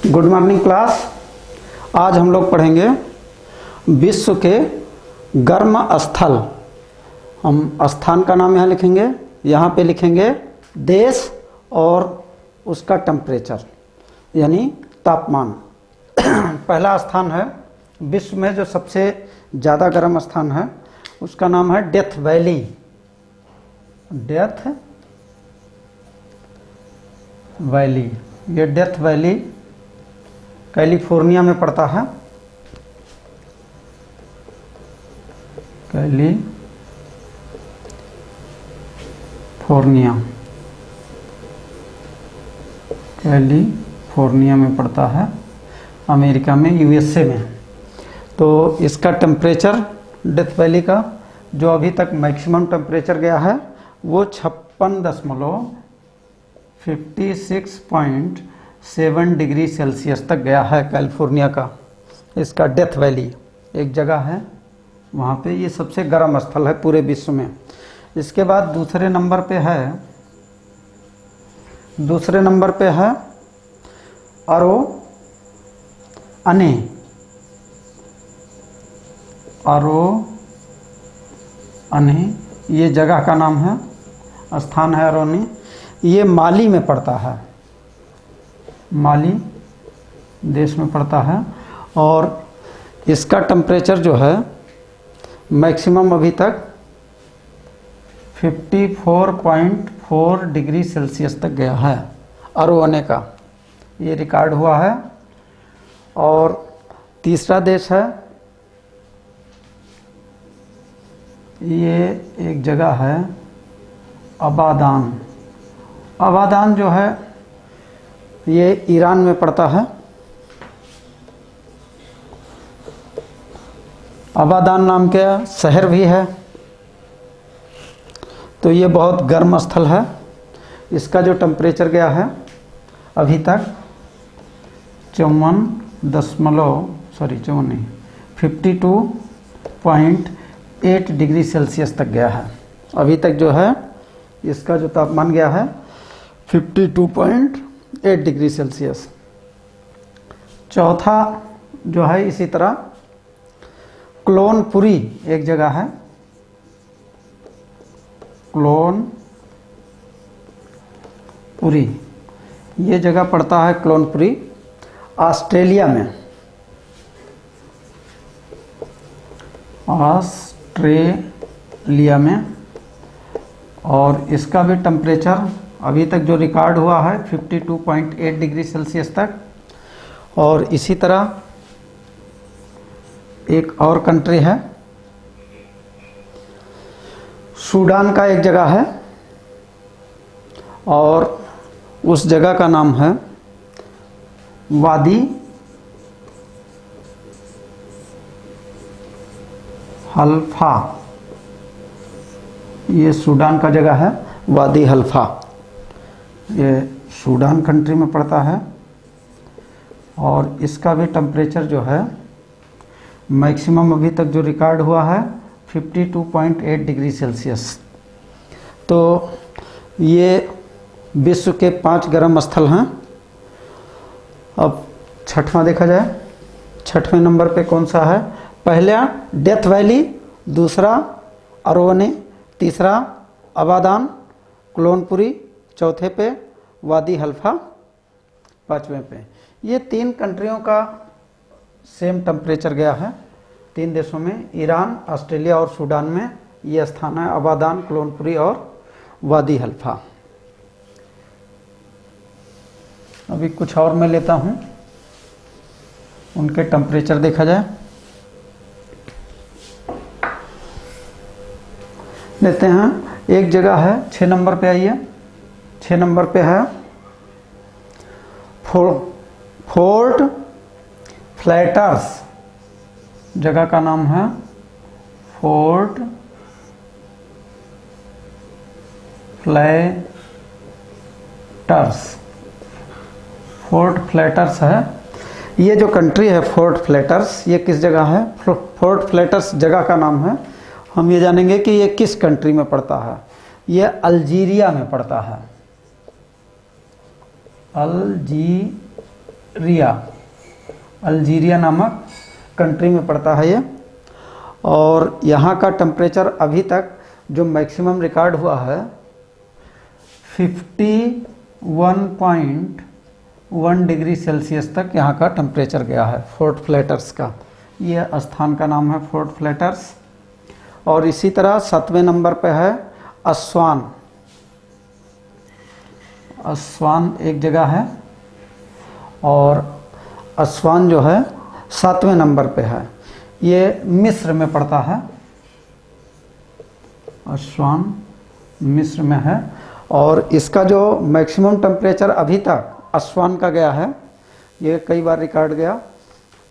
Good morning class. आज हम लोग पढ़ेंगे विश्व के गर्म स्थल। हम स्थान का नाम यहाँ लिखेंगे, यहाँ पे लिखेंगे देश और उसका टेम्परेचर यानी तापमान। पहला स्थान है विश्व में जो सबसे ज़्यादा गर्म स्थान है, उसका नाम है डेथ वैली। डेथ वैली, ये डेथ वैली कैलिफोर्निया में पड़ता है। कैलिफोर्निया में पड़ता है, अमेरिका में, यूएसए में। तो इसका टेम्परेचर डेथ वैली का जो अभी तक मैक्सिमम टेम्परेचर गया है वो 56.7 डिग्री सेल्सियस तक गया है कैलिफोर्निया का। इसका डेथ वैली एक जगह है, वहाँ पे ये सबसे गर्म स्थल है पूरे विश्व में। इसके बाद दूसरे नंबर पे है अरोअने, ये जगह का नाम है, स्थान है अरोअने। ये माली में पड़ता है, माली देश में पड़ता है। और इसका टेम्परेचर जो है मैक्सिमम अभी तक 54.4 डिग्री सेल्सियस तक गया है अरोअने का, ये रिकॉर्ड हुआ है। और तीसरा देश है, ये एक जगह है अबादान। अबादान जो है ये ईरान में पड़ता है। अबादान नाम का शहर भी है। तो ये बहुत गर्म स्थल है। इसका जो टेम्परेचर गया है अभी तक 52.8 डिग्री सेल्सियस तक गया है। अभी तक जो है इसका जो तापमान गया है 52.8 डिग्री सेल्सियस। चौथा जो है इसी तरह क्लोनपुरी एक जगह है, क्लोनपुरी, ये जगह पड़ता है क्लोनपुरी ऑस्ट्रेलिया में। और इसका भी टेम्परेचर अभी तक जो रिकॉर्ड हुआ है 52.8 डिग्री सेल्सियस तक। और इसी तरह एक और कंट्री है, सूडान का एक जगह है, और उस जगह का नाम है वादी हल्फा। ये सूडान का जगह है वादी हल्फा, ये सूडान कंट्री में पड़ता है। और इसका भी टेम्परेचर जो है मैक्सिमम अभी तक जो रिकॉर्ड हुआ है 52.8 डिग्री सेल्सियस। तो ये विश्व के 5 गर्म स्थल हैं। अब छठवां देखा जाए, छठवें नंबर पे कौन सा है? पहला डेथ वैली, दूसरा अरोअने, तीसरा अबादान, क्लोनपुरी, चौथे पे वादी हल्फा, पांचवें पे। ये 3 कंट्रियों का सेम टेम्परेचर गया है, 3 देशों में, ईरान, ऑस्ट्रेलिया और सूडान में ये स्थान है, अबादान, क्लोनपुरी और वादी हल्फा। अभी कुछ और मैं लेता हूँ, उनके टेम्परेचर देखा जाए। लेते हैं, एक जगह है 6 नंबर पे, आइए 6 नंबर पे है फोर्ट फ्लैटर्स। जगह का नाम है फोर्ट फ्लैटर्स है। ये जो कंट्री है फोर्ट फ्लैटर्स, ये किस जगह है? फोर्ट फ्लैटर्स जगह का नाम है। हम ये जानेंगे कि ये किस कंट्री में पड़ता है। ये अल्जीरिया में पड़ता है, अल्जीरिया अल्जीरिया नामक कंट्री में पड़ता है ये। और यहाँ का टेम्परेचर अभी तक जो मैक्सिमम रिकॉर्ड हुआ है 51.1 डिग्री सेल्सियस तक यहाँ का टेम्परेचर गया है फोर्ट फ्लैटर्स का। ये स्थान का नाम है फोर्ट फ्लैटर्स। और इसी तरह 7वें नंबर पे है अस्वान। अस्वान एक जगह है और अस्वान जो है 7वें नंबर पे है। ये मिस्र में पड़ता है। अस्वान मिस्र में है और इसका जो मैक्सिमम टेम्परेचर अभी तक अस्वान का गया है, ये कई बार रिकॉर्ड गया,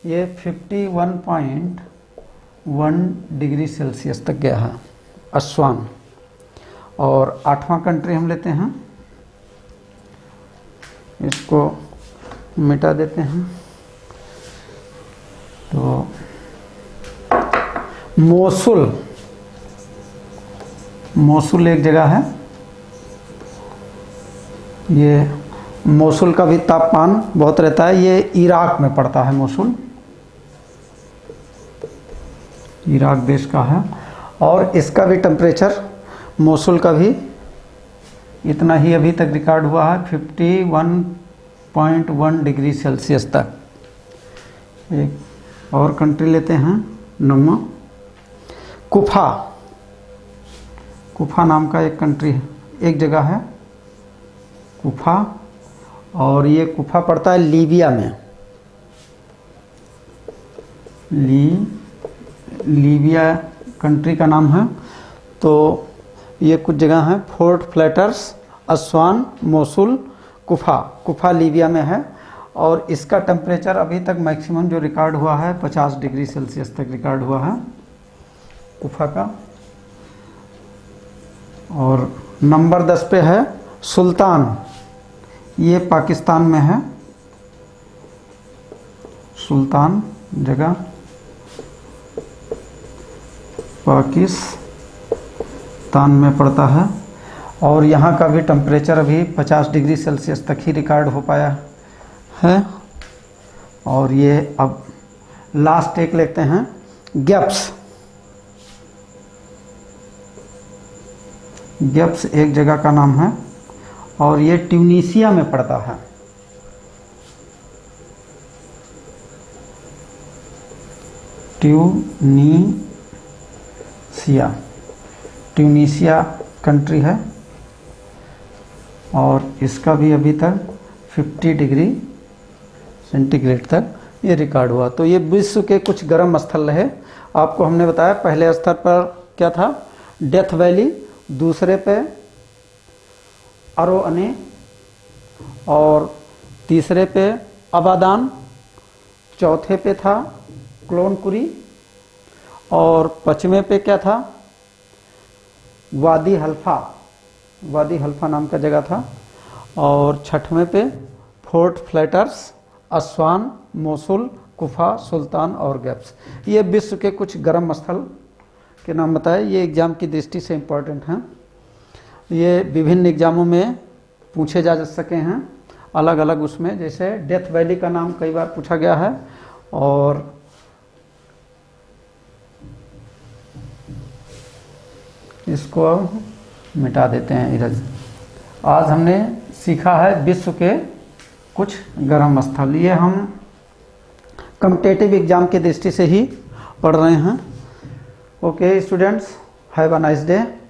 ये 51.1 डिग्री सेल्सियस तक गया है अस्वान। और 8वां कंट्री हम लेते हैं, इसको मिटा देते हैं। तो मोसुल एक जगह है। ये मोसुल का भी तापमान बहुत रहता है। ये इराक में पड़ता है मोसुल, इराक देश का है। और इसका भी टेम्परेचर मोसुल का भी इतना ही अभी तक रिकॉर्ड हुआ है 51.1 डिग्री सेल्सियस तक। एक और कंट्री लेते हैं 9वां, कुफा नाम का एक कंट्री है, एक जगह है कुफा। और ये कुफा पड़ता है लीबिया में। लीबिया कंट्री का नाम है। तो ये कुछ जगह हैं, Fort Flatters, Aswan, Mosul, Kufa Libya में है। और इसका टेम्परेचर अभी तक मैक्सिमम जो रिकॉर्ड हुआ है 50 डिग्री सेल्सियस तक रिकॉर्ड हुआ है कुफा का। और नंबर 10 पे है सुल्तान। ये पाकिस्तान में है, सुल्तान जगह पाकिस्तान में पड़ता है। और यहाँ का भी टेम्परेचर अभी 50 डिग्री सेल्सियस तक ही रिकॉर्ड हो पाया है। और ये अब लास्ट एक लेते हैं, गेप्स एक जगह का नाम है और ये ट्यूनीसिया में पड़ता है। ट्यूनीसिया कंट्री है और इसका भी अभी तक 50 डिग्री सेंटीग्रेड तक ये रिकॉर्ड हुआ। तो ये विश्व के कुछ गर्म स्थल रहे। आपको हमने बताया पहले स्तर पर क्या था, डेथ वैली, दूसरे पे अरोअने, और तीसरे पे अबादान, चौथे पे था क्लोनकुरी, और पचवें पे क्या था, वादी हल्फा नाम का जगह था, और छठवें पे फोर्ट फ्लैटर्स, अस्वान, मोसुल, कुफा, सुल्तान और गेप्स। ये विश्व के कुछ गर्म स्थल के नाम बताए। ये एग्ज़ाम की दृष्टि से इम्पोर्टेंट हैं। ये विभिन्न एग्ज़ामों में पूछे जा सके हैं अलग अलग उसमें। जैसे डेथ वैली का नाम कई बार पूछा गया है। और इसको मिटा देते हैं इधर। आज हमने सीखा है विश्व के कुछ गर्म स्थल। ये हम कॉम्पिटिटिव एग्जाम की दृष्टि से ही पढ़ रहे हैं। Okay students, have a nice day.